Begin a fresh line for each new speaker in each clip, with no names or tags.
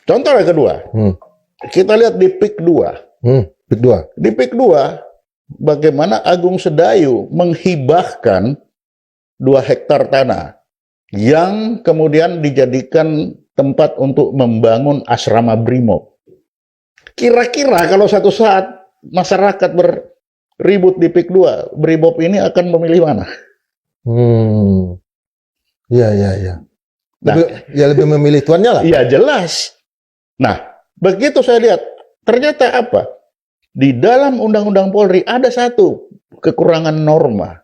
Contoh yang kedua, kita lihat di PIK 2.
PIK 2.
Di PIK 2, bagaimana Agung Sedayu menghibahkan 2 hektar tanah yang kemudian dijadikan tempat untuk membangun asrama Brimob. Kira-kira kalau satu saat masyarakat berribut di PIK 2, Brimob ini akan memilih mana?
Iya.
Nah,
Lebih memilih tuannya lah.
Iya jelas. Nah, begitu saya lihat, ternyata apa? Di dalam Undang-Undang Polri ada satu kekurangan norma,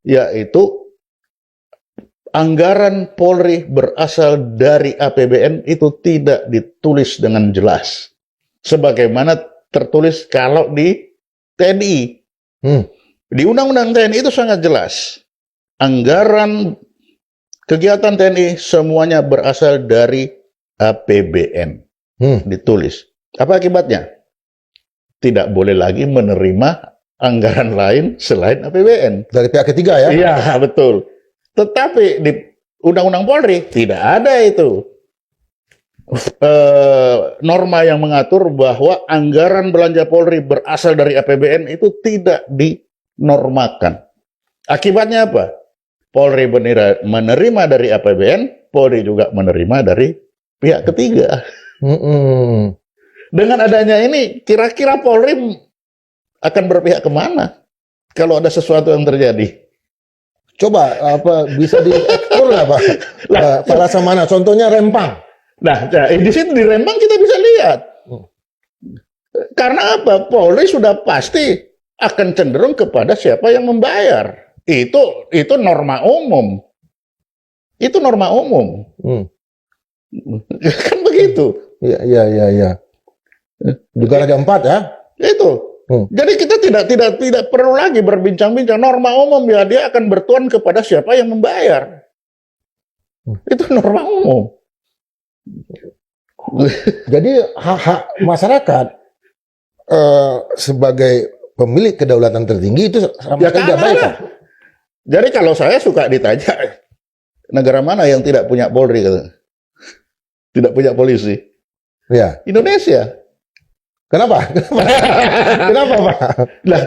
yaitu anggaran Polri berasal dari APBN itu tidak ditulis dengan jelas, sebagaimana tertulis kalau di TNI. Di Undang-Undang TNI itu sangat jelas. Anggaran kegiatan TNI semuanya berasal dari APBN. Ditulis. Apa akibatnya? Tidak boleh lagi menerima anggaran lain selain APBN.
Dari pihak ketiga ya?
Iya, betul. Tetapi di Undang-Undang Polri tidak ada itu. Norma yang mengatur bahwa anggaran belanja Polri berasal dari APBN itu tidak dinormakan. Akibatnya apa? Polri menerima dari APBN, Polri juga menerima dari pihak ketiga. Dengan adanya ini, kira-kira Polri akan berpihak kemana kalau ada sesuatu yang terjadi?
Coba bisa dieksplor nggak Pak? Palasa mana? Contohnya Rempang.
Nah, di situ di Rempang kita bisa lihat. Karena apa? Polri sudah pasti akan cenderung kepada siapa yang membayar. Itu norma umum. Itu norma umum. Kan begitu.
Iya. Juga Raja 4 ya?
Itu. Jadi kita tidak perlu lagi berbincang-bincang, norma umum ya, dia akan bertuan kepada siapa yang membayar. Itu norma umum.
Jadi hak-hak masyarakat sebagai pemilik kedaulatan tertinggi itu sama sekali tidak baik.
Jadi kalau saya suka ditanya, negara mana yang tidak punya Polri, tidak punya polisi?
Ya.
Indonesia.
Kenapa? Kenapa Pak?
Nah,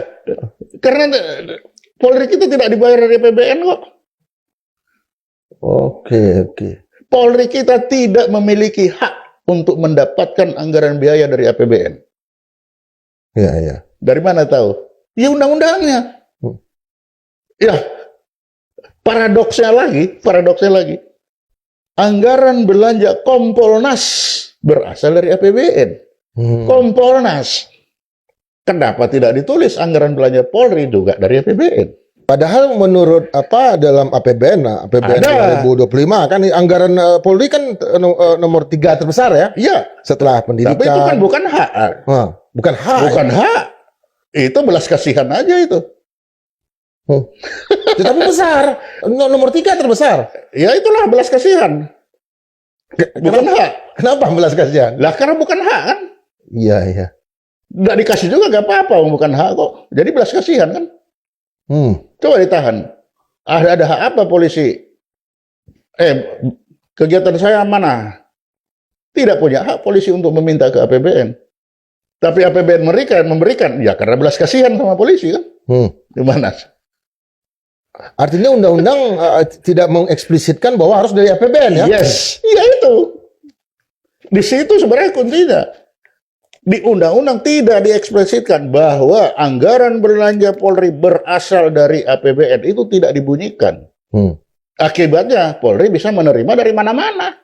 karena Polri kita tidak dibayar dari APBN kok.
Oke.
Polri kita tidak memiliki hak untuk mendapatkan anggaran biaya dari APBN.
Iya.
Dari mana tahu? Ya undang-undangnya. Ya, paradoksnya lagi. Anggaran belanja Kompolnas berasal dari APBN. Kompolnas. Kenapa tidak ditulis anggaran belanja Polri juga dari APBN?
Padahal menurut dalam APBN 2025 kan anggaran Polri kan nomor 3 terbesar ya?
Iya.
Setelah pendidikan.
Tapi itu kan bukan hak.
Bukan hak.
Bukan hak. Itu belas kasihan aja itu.
Tetapi besar. Nomor 3 terbesar.
Ya itulah belas kasihan. Bukan hak.
Kenapa belas kasihan?
Lah karena bukan hak kan?
Iya.
Nggak dikasih juga gak apa-apa, bukan hak kok. Jadi belas kasihan kan? Coba ditahan. Ada hak apa polisi? Kegiatan saya mana? Tidak punya hak polisi untuk meminta ke APBN. Tapi APBN mereka memberikan, ya karena belas kasihan sama polisi kan? Gimana?
Artinya undang-undang tidak mengeksplisitkan bahwa harus dari APBN ya?
Yes, iya itu. Di situ sebenarnya kuncinya. Di undang-undang tidak dieksplisitkan bahwa anggaran belanja Polri berasal dari APBN, itu tidak dibunyikan. Akibatnya Polri bisa menerima dari mana-mana.